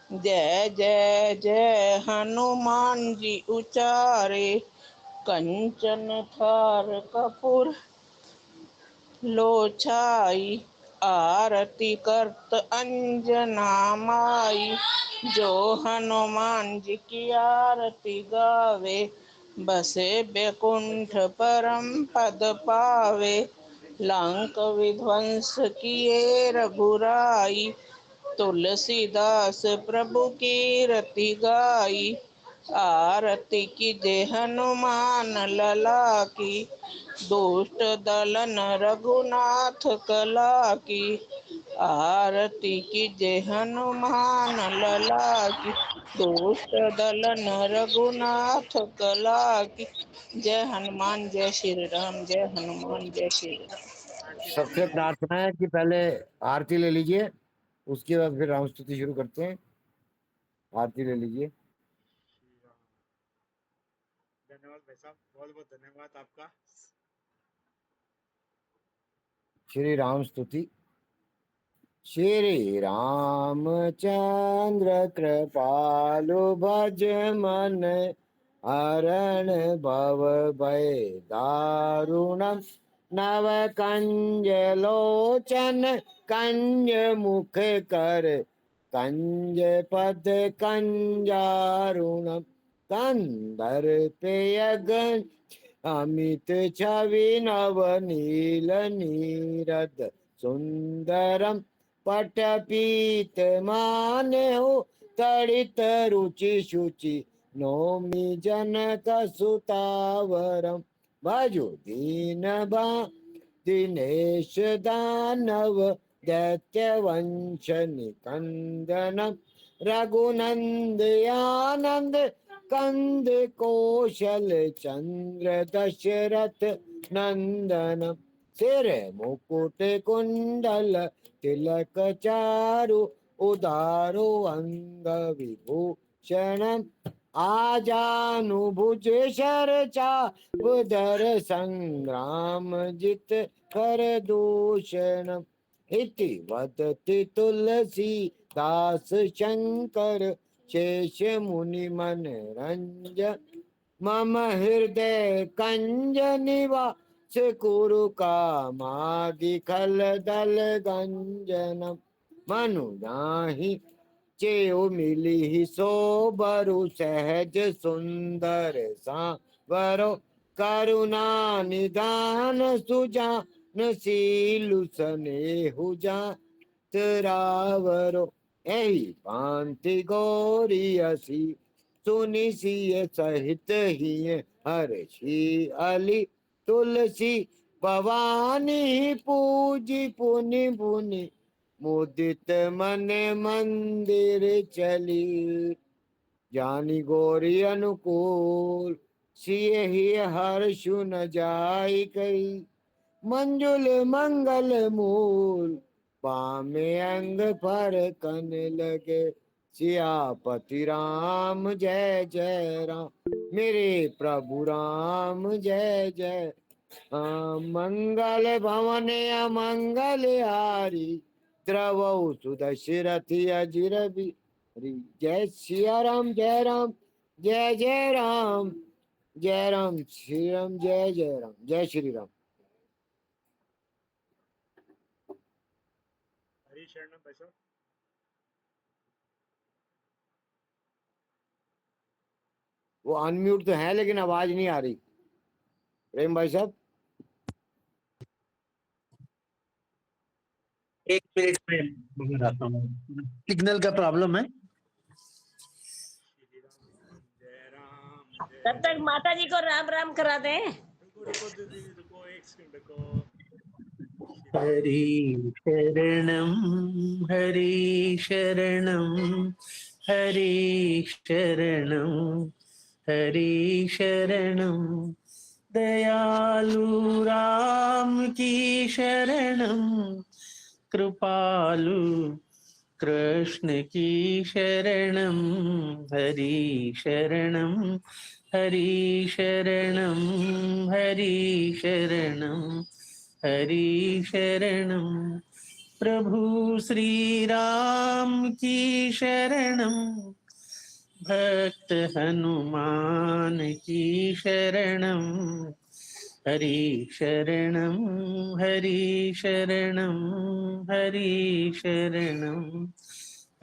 जय जय जय हनुमान जी उचारे। कंचन थार कपूर लोछाई, आरती करत अंजना माई। जो हनुमान जी की आरती गावे, बसे बैकुंठ परम पद पावे। लंक विध्वंस किए रघुराई, तुलसीदास प्रभु की रति गाई। आरती कीजे हनुमान लला की, दुष्ट दलन रघुनाथ कला की। आरती कीजे हनुमान लला की, दुष्ट दलन रघुनाथ कला की। जय हनुमान जय श्री राम। जय हनुमान जय श्री राम। आरती ले सबसे लीजिए। प्रार्थना है कि पहले आरती ले लीजिए, उसके बाद फिर राम स्तुति शुरू करते हैं। आरती ले लीजिए। श्री राम। धन्यवाद भाई साहब, बहुत बहुत धन्यवाद आपका। श्री राम स्तुति। श्री रामचंद्र कृपालु भज मन, हरण भव भय दारुणम। नव कंज लोचन कंज मुख कर, कंज पद कंजारुणम। कंधर पेयगन अमित छवि नव नील नीरद सुंदरम। पटपीत मान्यो तड़ित रुचि शुचि, नौमि जनक सुतावरम। भजो दीन बा दिनेश दानव दैत्य वंश निकंदन रघुनंद आनंद कंद कौशल चंद्र दशरथ नंदन सिर मुकुट कुंडल तिलक चारु उदारो अंग विभूषण आजानुभुज शरचा उदर संग्राम जित कर दूषण इति वदति तुलसी दास शंकर शेष मुनि मन रंजन मम हृदय कंज निवास कुरु कामादि खल दल गंजन मनु नाही चेउ मिली सो बरु सहज सुंदर सावरो करुणा निदान सुजान सीलु स्नेहु जात रावरो एहि भांति गौरियसी सुनि सिय सहित ही हर्षि अली तुलसी भवानी पूजी पुनि पुनि मुदित मन मंदिर चली जानी गौरी अनुकूल सिय ही हर्षु न जाय कई मंजुल मंगल मूल पामे अंग पर कन लगे सियापति राम जय जय राम मेरे प्रभु राम जय जय मंगल भवन अमंगल हारी द्रवौ सुदशरथि अजिर जय सिया राम जय राम जय जय राम जय राम श्री राम जय जय राम जय श्री राम। हरी शरणम भाई साहब। वो अनम्यूट तो है लेकिन आवाज नहीं आ रही। प्रेम भाई साहब एक मिनट में मंगवाता हूँ, सिग्नल का प्रॉब्लम है। श्री राम जय राम जय तब तक माता जी को राम राम करा दें। रुको दीदी रुको एक सेकंड रुको। हरि शरणम हरि शरणम हरि शरणम हरि शरणम दयालु राम की शरणम कृपालु कृष्ण की शरणम हरि शरणम हरि शरणम हरि शरणम हरि शरणम प्रभु श्री राम की शरणम भक्त हनुमान की शरणम हरि शरणम हरि शरणम हरि शरणम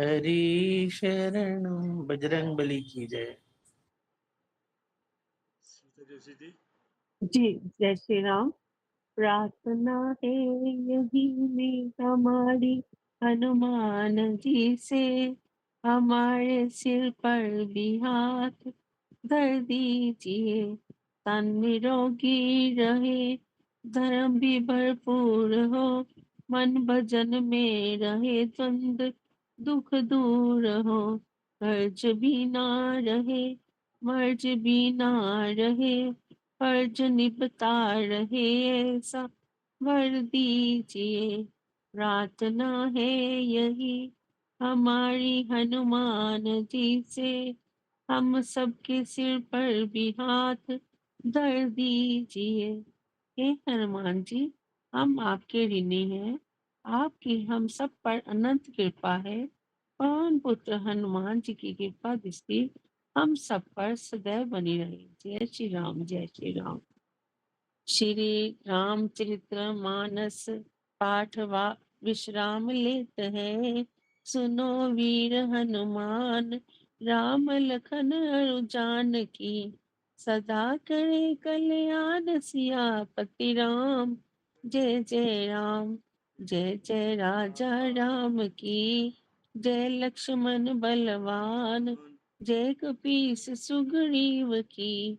हरि शरणम। बजरंग बली की जय। सीता जोशी जी जी जय श्री राम। प्रार्थना है यही में हमारी हनुमान जी से, हमारे सिर पर भी हाथ धर दीजिए। तन निरोगी रहे, धर्म भी भरपूर हो, मन भजन में रहे द्वंद दुख दूर हो। कर्ज भी ना रहे, मर्ज भी ना रहे, फर्ज निभता रहे ऐसा वर दीजिए। प्रार्थना है यही हमारी हनुमान जी से, हम सबके सिर पर भी हाथ धर दीजिए। हे हनुमान जी, हम आपके ऋणी हैं, आपकी हम सब पर अनंत कृपा है। पवन पुत्र हनुमान जी की कृपा दृष्टि हम सब पर सदैव बनी रहे। जय श्री राम जय श्री राम। श्री रामचरित्र मानस पाठ वा विश्राम लेत है, सुनो वीर हनुमान राम लखन अरु जानकी। सदा करे कल्याण सियापति राम, जय जय राम जय जय राजा राम की। जय लक्ष्मण बलवान, जय कपीस सुग्रीव की।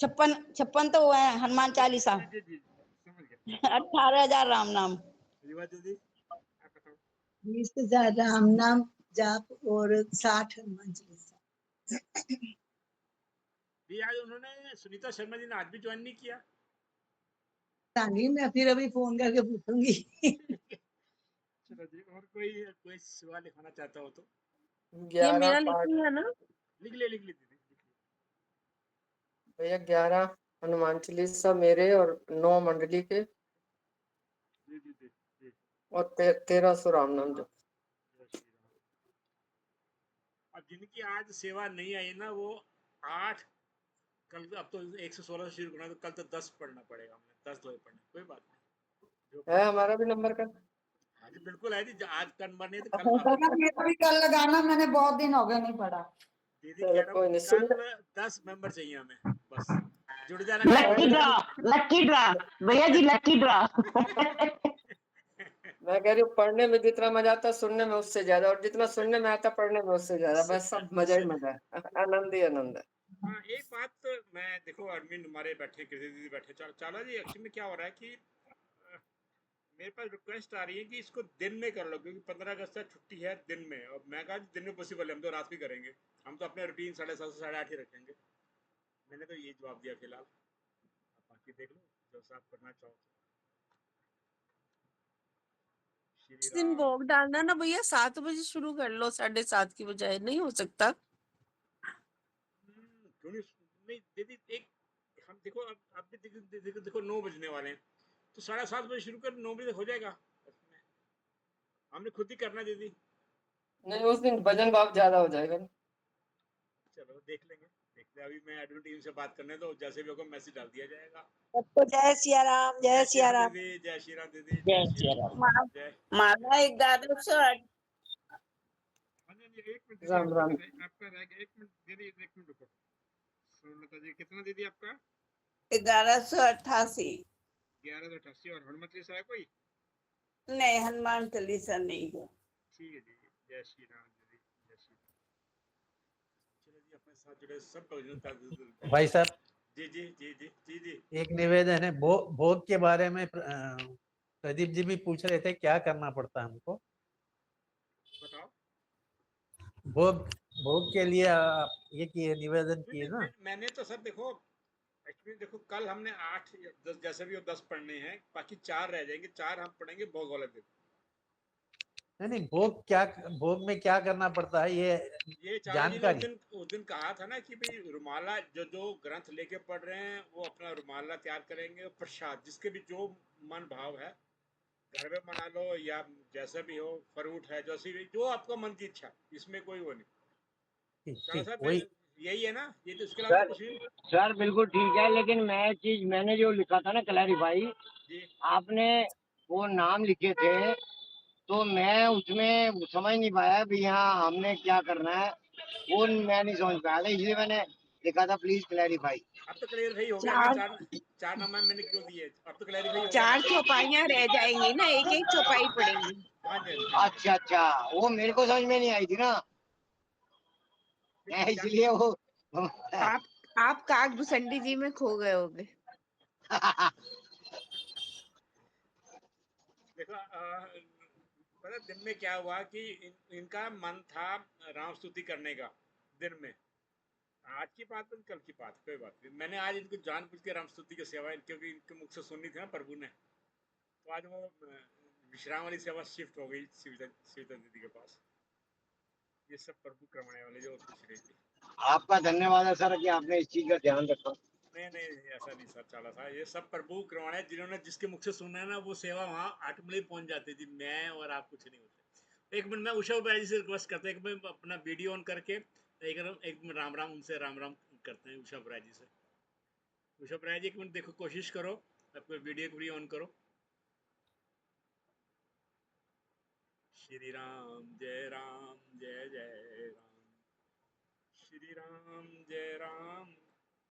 छप्पन छप्पन तो वो है हनुमान चालीसा। जी जी समझ गया। 18,000 राम नाम। रीवा दीदी आप बताओ। 20,000 राम नाम जाप और 60 हनुमान चालीसा। भी आज उन्होंने सुनीता शर्मा जी ने आज भी ज्वाइन नहीं किया। नहीं, मैं फिर अभी फोन करके पूछूंगी। चलो जी, और कोई सवाल लिखवाना चाहता हो तो ये 11 मेरा पाठ लिखी है ना? लिख ले दीदी लिख ले। भैया 11 हनुमान चालीसा मेरे और 9 मंडली के जी जी जी जी। और 1300 राम नाम जप। जय श्री राम। अब जिनकी आज सेवा नहीं आई ना वो 8 कल अब तो 116 से शुरू करना तो कल तो 10 पढ़ना पड़ेगा, हमें 10 दो पढ़ने, कोई बात नहीं जो है पढ़ना। हमारा भी नंबर का। हाँ जी बिल्कुल है जी, आज का नंबर नहीं तो कल अब मेरा भी कल लगाना, मैंने बहुत दिन हो गए नहीं पढ़ा। दीदी चलो कह रहा हूँ कोई नहीं कल सुन 10 मेंबर चाहिए हमें, बस जुड़ जाना कल लकी पढ़ने ड्रा, लकी ड्रा भैया जी, लकी ड्रा। मैं कह रही हूँ पढ़ने में जितना मजा आता है सुनने में उससे ज्यादा, और जितना सुनने में आता है पढ़ने में उससे ज्यादा, बस सब मजा ही मजा है, आनंद ही आनंद है। हाँ एक बात तो मैं देखो अरविंद हमारे बैठे, कृति दीदी बैठे, चाला जी एक्चुअली में क्या हो रहा है कि मेरे पास रिक्वेस्ट आ रही है कि इसको दिन में कर लो क्योंकि 15 अगस्त तक छुट्टी है दिन में, और मैं कहा दिन में पॉसिबल है, हम तो रात भी करेंगे, हम तो अपने रूटीन 7:30 से 8:30 ही रखेंगे। मैंने तो ये जवाब दिया फिलहाल, आप बाकी देख लो जो आप करना चाहो। श्री इस दिन राम। भोग डालना ना भैया 7 बजे शुरू कर लो, 7:30 की बजाय, नहीं हो सकता? क्यों नहीं दीदी, एक हम देखो अब भी देखो 9 बजने वाले हैं तो 7:30 बजे शुरू कर 9 बजे तक हो जाएगा, हमने खुद ही करना दीदी। नहीं उस दिन वजन भाव ज्यादा हो जाएगा ना। चलो देख लेंगे, देखते हैं, अभी मैं एडमिन टीम से बात करने तो जैसे भी होगा मैसेज डाल दिया जाएगा। सबको जय सिया राम, जय जय श्री सिया राम राम। दीदी, जय श्री राम दीदी, जय जय श्री श्री राम। राम। जय। माला 1108। हाँ जी एक मिनट दीदी, राम राम। आपका रह गया, एक मिनट दीदी, एक मिनट रुको। सोनलता जी कितना दीदी आपका? 1188। 1188। और हनुमत जी है कोई? नहीं, हनुमान चालीसा नहीं है। ठीक है जी, जय श्री राम दीदी, जय श्री राम। चलो जी अपने साथ जुड़े सब भजन। भाई साहब जी जी जी जी जी जी। एक निवेदन है, भोग के बारे में प्रदीप जी भी पूछ रहे थे क्या करना पड़ता है हमको। बताओ। भोग भोग के लिए आप ये किए, निवेदन किए ना। मैंने तो सर देखो एक्चुअली देखो कल हमने 8 या 10 जैसे भी हो 10 पढ़ने हैं, बाकी 4 रह जाएंगे, 4 हम पढ़ेंगे भोग वाले दिन। नहीं भोग क्या, भोग में क्या करना पड़ता है ये ये चाला जी ने जानकारी। उस दिन कहा था ना कि भाई रुमाला जो ग्रंथ लेके पढ़ रहे हैं वो अपना रुमाला तैयार करेंगे, प्रसाद जिसके भी जो मन भाव है घर में बना लो या जैसा भी हो, फ्रूट है जैसी भी जो आपका मन की इच्छा, इसमें कोई वो नहीं। ठीक चाला ठीक साहब वही। यही है ना, ये तो इसके अलावा तो सर कुछ नहीं। सर बिल्कुल ठीक है, लेकिन मैं चीज मैंने जो लिखा था ना क्लैरिफाई, जी आपने वो नाम लिखे थे तो मैं उसमें समझ नहीं पाया भी यहाँ हमने क्या करना है, वो मैं नहीं समझ पाया था, इसलिए मैंने लिखा था प्लीज क्लैरिफाई। अब तो क्लियरफाई हो गया ना, चार चार नाम मैंने क्यों दिए, अब तो क्लियरफाई हो गया ना। 4 चौपाइयां रह जाएंगी ना, एक एक चौपाई पढ़ेंगे। हाँ जी हाँ जी हाँ जी। अच्छा अच्छा, वो मेरे को समझ में नहीं आई थी ना, मैं इसलिए वो आप आप काकभूषणी जी में खो गए होगे। देखो पता दिन में क्या हुआ कि इनका मन था राम स्तुति करने का दिन में, आज की बात कल की बात कोई बात नहीं, मैंने आज इनको जानबूझ के राम स्तुति की सेवा क्योंकि इनके मुख से सुननी थी ना प्रभु ने, तो आज वो विश्राम वाली सेवा शिफ्ट हो गई सीता दीदी के पास। ये सब प्रभु क्रमणे वाले जो कुछ नहीं थी। आपका धन्यवाद है सर कि आपने इस चीज का ध्यान रखा। नहीं नहीं ऐसा नहीं सर चाला था, ये सब प्रभु क्रमणे जिन्होंने जिसके मुख से सुना है ना वो सेवा वहाँ ऑटोमेटिक पहुंच जाती थी, मैं और आप कुछ नहीं होते। एक मिनट मैं उषा उपाध्याय जी से रिक्वेस्ट करता हूँ, एक मिनट अपना वीडियो ऑन करके एक मिनट राम राम उनसे राम राम करते हैं उषा उपाध्याय जी से। उषा उपाध्याय जी एक मिनट देखो, कोशिश करो अपने वीडियो को भी ऑन करो। श्री राम जय राम जय जय राम, श्री राम जय राम